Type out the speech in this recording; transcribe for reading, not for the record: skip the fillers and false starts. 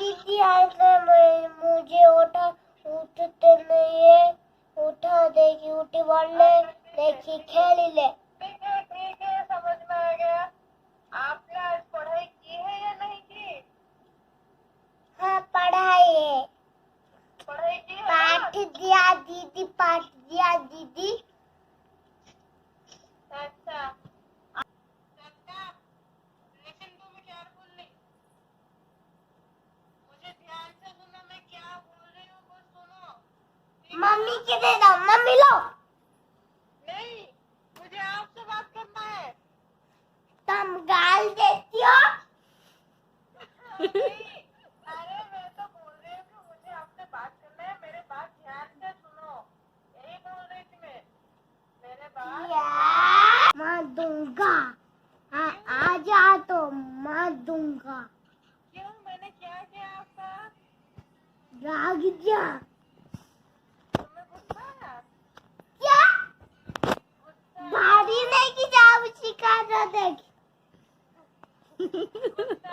दीदी मुझे उठते नहीं है। उठा देखी उठी वाले देखी खेली ले। ठीक है समझ में आ गया। आपने आज पढ़ाई की है या नहीं की? हाँ पढ़ाई है। पढ़ाई की है? पाठ दिया दीदी, पाठ दिया दीदी। अच्छा लेकिन तुम केयरफुली मुझे ध्यान से सुनो, मैं क्या बोल रही हूँ वो सुनो। मम्मी के दे दो, मम्मी लो। नहीं, मुझे आपसे बात करना है। तुम गाल देती हो। नहीं, अरे मैं तो बोल रही हूँ कि मुझे आपसे बात करना है। मेरे बात ध्यान से सुनो, यही बोल रही थी मैं। मेरे बात मार दूंगा। आ जा तो मार दूंगा। क्यों, मैंने क्या किया आपका? भाग जा। तुम्हें गुस्सा आया? क्या गुस्सा भारी नहीं की जाओ शिकार देख। गुस्सा